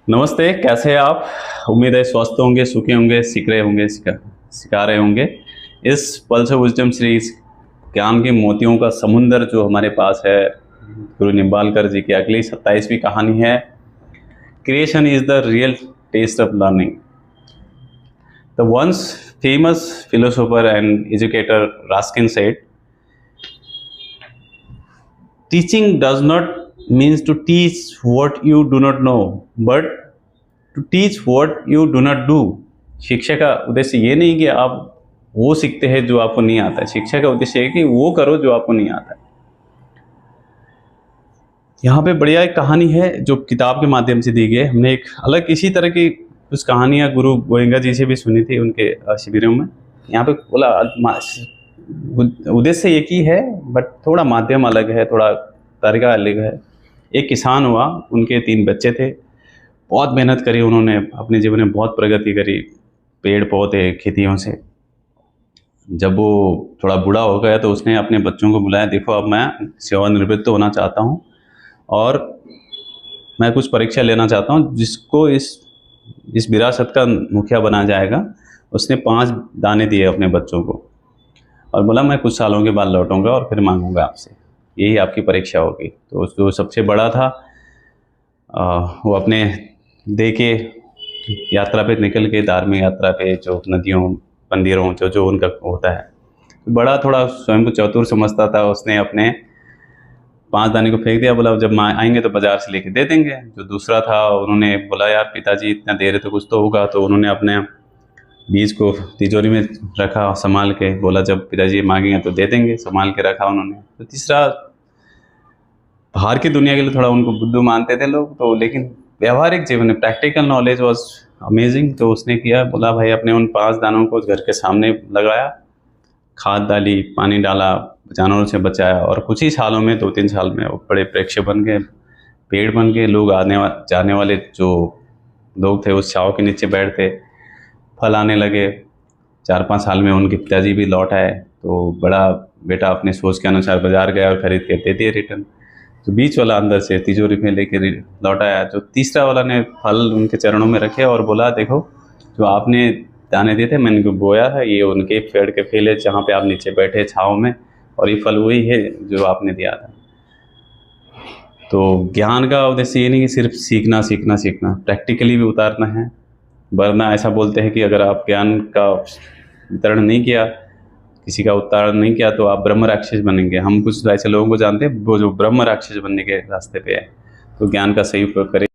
नमस्ते, कैसे हैं आप? उम्मीद है स्वस्थ होंगे, सुखी होंगे, सीख रहे होंगे, सिखा रहे होंगे। इस पल्स ऑफ विजडम सीरीज ज्ञान के मोतियों का समुंदर जो हमारे पास है, गुरु निम्बालकर जी की अगली 27वीं कहानी है, creation is the real test of learning. The once famous philosopher and educator Ruskin said, teaching does not means to teach what you do not know but to teach what you do not do। शिक्षा का उद्देश्य ये नहीं कि आप वो सीखते हैं जो आपको नहीं आता है, शिक्षा का उद्देश्य है कि वो करो जो आपको नहीं आता है। यहाँ पे बढ़िया एक कहानी है जो किताब के माध्यम से दी गई है। हमने एक अलग इसी तरह की कुछ कहानियाँ गुरु गोयंका जी से भी सुनी थी उनके शिविरों में। यहाँ पे बोला उद्देश्य एक ही है बट थोड़ा माध्यम अलग है, थोड़ा तरीका अलग है। एक किसान हुआ, उनके 3 बच्चे थे। बहुत मेहनत करी उन्होंने, अपने जीवन में बहुत प्रगति करी पेड़ पौधे खेतियों से। जब वो थोड़ा बूढ़ा हो गया तो उसने अपने बच्चों को बुलाया, देखो अब मैं सेवानिवृत्त होना चाहता हूँ और मैं कुछ परीक्षा लेना चाहता हूँ जिसको इस विरासत का मुखिया बना जाएगा। उसने 5 दाने दिए अपने बच्चों को और बोला मैं कुछ सालों के बाद लौटूंगा और फिर मांगूंगा आपसे, यही आपकी परीक्षा होगी। तो जो सबसे बड़ा था वो अपने दे के यात्रा पे निकल के, धार्मिक यात्रा पे, जो नदियों मंदिरों जो उनका होता है, बड़ा थोड़ा स्वयं को चतुर समझता था। उसने अपने 5 दाने को फेंक दिया, बोला जब आएंगे तो बाजार से लेके दे देंगे। जो दूसरा था उन्होंने बोला यार पिताजी इतना दे रहे तो कुछ तो होगा, तो उन्होंने अपने बीज को तिजोरी में रखा संभाल के, बोला जब पिताजी मांगेंगे तो दे देंगे, संभाल के रखा उन्होंने। तो तीसरा, बाहर की दुनिया के लिए थोड़ा उनको बुद्धू मानते थे लोग, तो लेकिन व्यवहारिक जीवन में प्रैक्टिकल नॉलेज वाज अमेजिंग। तो उसने किया, बोला भाई अपने उन 5 दानों को घर के सामने लगाया, खाद डाली, पानी डाला, जानवरों से बचाया और कुछ ही सालों में 2-3 साल में वो बड़े वृक्ष बन गए, पेड़ बन गए। लोग जाने वाले जो लोग थे उस छाव के नीचे बैठते, फल आने लगे। 4-5 साल में उनके पिताजी भी लौट आए, तो बड़ा बेटा अपने सोच के अनुसार बाजार गया और खरीद के दे दिए रिटर्न। तो बीच वाला अंदर से तिजोरी में लेके लौट आया। जो तीसरा वाला ने फल उनके चरणों में रखे और बोला देखो जो आपने दाने दिए थे मैंने इनको बोया है, ये उनके पेड़ के फल है जहाँ पे आप नीचे बैठे छाँव में, और ये फल वही है जो आपने दिया था। तो ज्ञान का उद्देश्य ये नहीं कि सिर्फ सीखना सीखना सीखना, प्रैक्टिकली भी उतारना है। वरना ऐसा बोलते हैं कि अगर आप ज्ञान का वितरण नहीं किया, किसी का उत्तारण नहीं किया, तो आप ब्रह्म राक्षस बनेंगे। हम कुछ ऐसे लोगों को जानते हैं वो जो ब्रह्म राक्षस बनने के रास्ते पे है। तो ज्ञान का सही उपयोग करें।